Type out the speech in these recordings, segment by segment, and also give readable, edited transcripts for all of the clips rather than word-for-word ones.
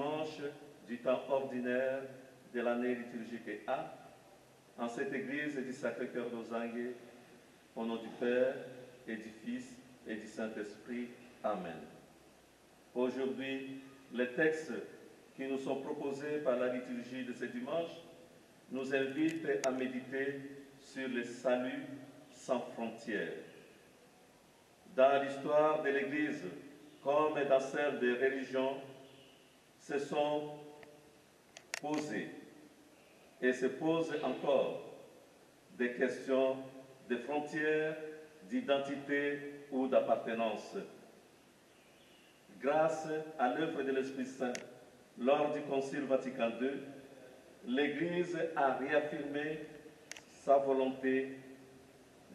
dimanche du temps ordinaire de l'année liturgique A, en cette église du Sacré-Cœur d'Ozangue, au nom du Père et du Fils et du Saint-Esprit. Amen. Aujourd'hui, les textes qui nous sont proposés par la liturgie de ce dimanche nous invitent à méditer sur le salut sans frontières. Dans l'histoire de l'Église, comme dans celle des religions, se sont posées et se posent encore des questions de frontières, d'identité ou d'appartenance. Grâce à l'œuvre de l'Esprit Saint, lors du Concile Vatican II, l'Église a réaffirmé sa volonté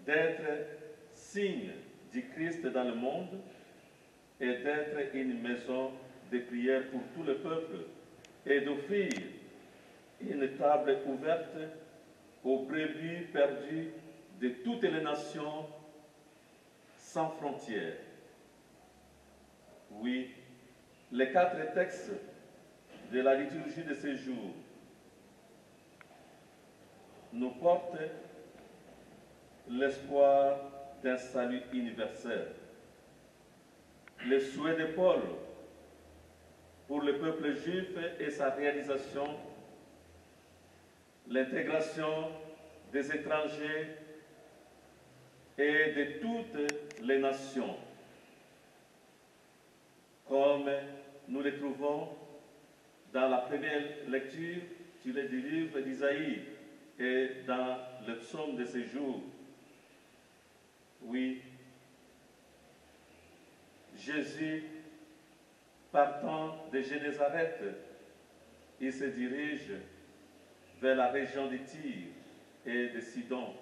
d'être signe du Christ dans le monde et d'être une maison de prière pour tout le peuple et d'offrir une table ouverte aux brebis perdues de toutes les nations sans frontières. Oui, les 4 textes de la liturgie de ce jour nous portent l'espoir d'un salut universel. Le souhait de Paul pour le peuple juif et sa réalisation, l'intégration des étrangers et de toutes les nations, comme nous le trouvons dans la première lecture du livre d'Isaïe et dans le psaume de ce jour. Oui, Jésus, partant de Génézareth, il se dirige vers la région de Tyr et de Sidon.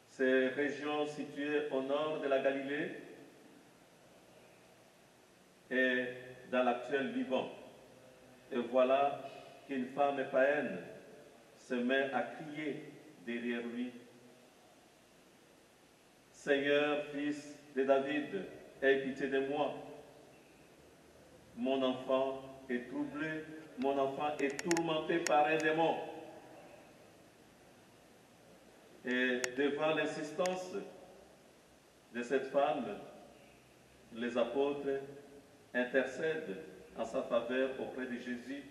Ces régions situées au nord de la Galilée et dans l'actuel Liban. Et voilà qu'une femme païenne se met à crier derrière lui: Seigneur, fils de David, aie pitié de moi. Mon enfant est troublé, mon enfant est tourmenté par un démon. Et devant l'insistance de cette femme, les apôtres intercèdent en sa faveur auprès de Jésus,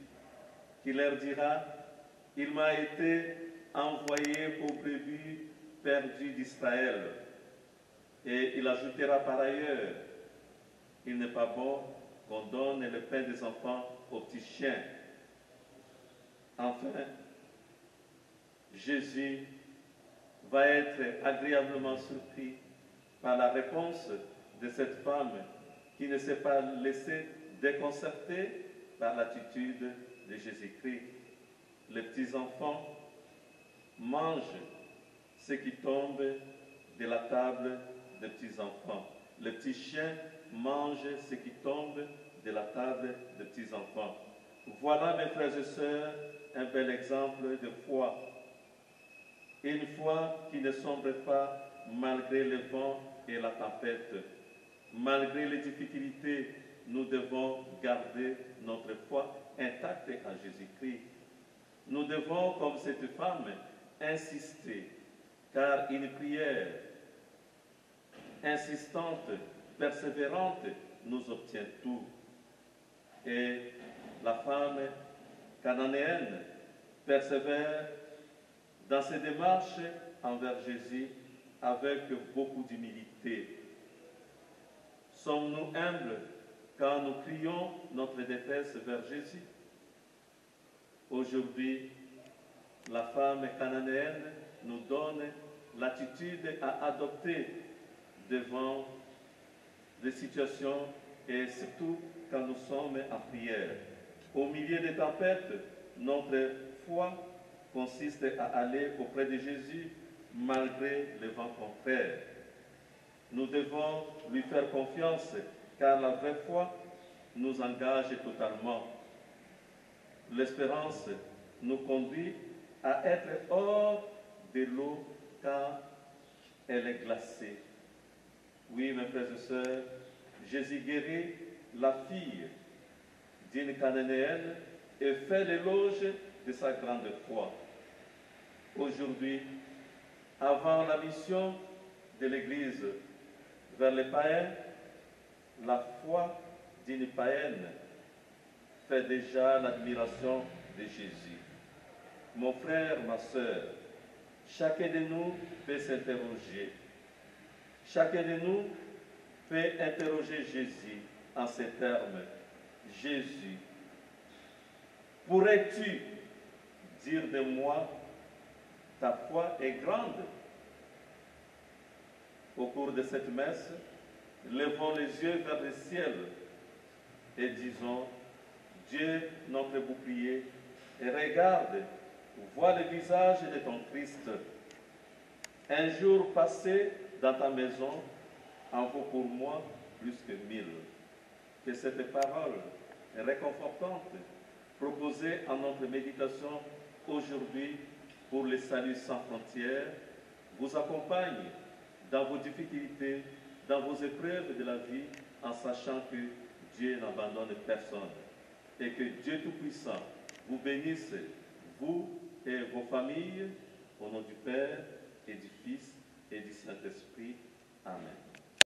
qui leur dira: il m'a été envoyé aux brebis perdues d'Israël. Et il ajoutera par ailleurs: il n'est pas bon qu'on donne le pain des enfants aux petits chiens. Enfin, Jésus va être agréablement surpris par la réponse de cette femme qui ne s'est pas laissée déconcerter par l'attitude de Jésus-Christ. Les petits enfants mangent ce qui tombe de la table des petits enfants. Les petits chiens mangent ce qui tombe de la table des petits enfants. Voilà, mes frères et sœurs, un bel exemple de foi. Une foi qui ne sombre pas malgré le vent et la tempête. Malgré les difficultés, nous devons garder notre foi intacte en Jésus-Christ. Nous devons, comme cette femme, insister, car une prière insistante, persévérante, nous obtient tout. Et la femme cananéenne persévère dans ses démarches envers Jésus avec beaucoup d'humilité. Sommes-nous humbles quand nous crions notre détresse vers Jésus? Aujourd'hui, la femme cananéenne nous donne l'attitude à adopter devant des situations et surtout quand nous sommes en prière. Au milieu des tempêtes, notre foi consiste à aller auprès de Jésus malgré le vent contraire. Nous devons lui faire confiance car la vraie foi nous engage totalement. L'espérance nous conduit à être hors de l'eau quand elle est glacée. Oui, mes frères et sœurs, Jésus guérit la fille d'une Cananéenne et fait l'éloge de sa grande foi. Aujourd'hui, avant la mission de l'Église vers les païens, la foi d'une païenne fait déjà l'admiration de Jésus. Mon frère, ma sœur, chacun de nous peut s'interroger. Chacun de nous peut interroger Jésus en ces termes. Jésus, pourrais-tu dire de moi, ta foi est grande? Au cours de cette messe, levons les yeux vers le ciel et disons, Dieu, notre bouclier, et regarde, vois le visage de ton Christ. Un jour passé dans ta maison en vaut pour moi plus que 1000. Que cette parole réconfortante proposée en notre méditation aujourd'hui pour le salut sans frontières vous accompagne dans vos difficultés, dans vos épreuves de la vie, en sachant que Dieu n'abandonne personne et que Dieu Tout-Puissant vous bénisse, vous et vos familles, au nom du Père et du Fils et du Saint-Esprit. Amen.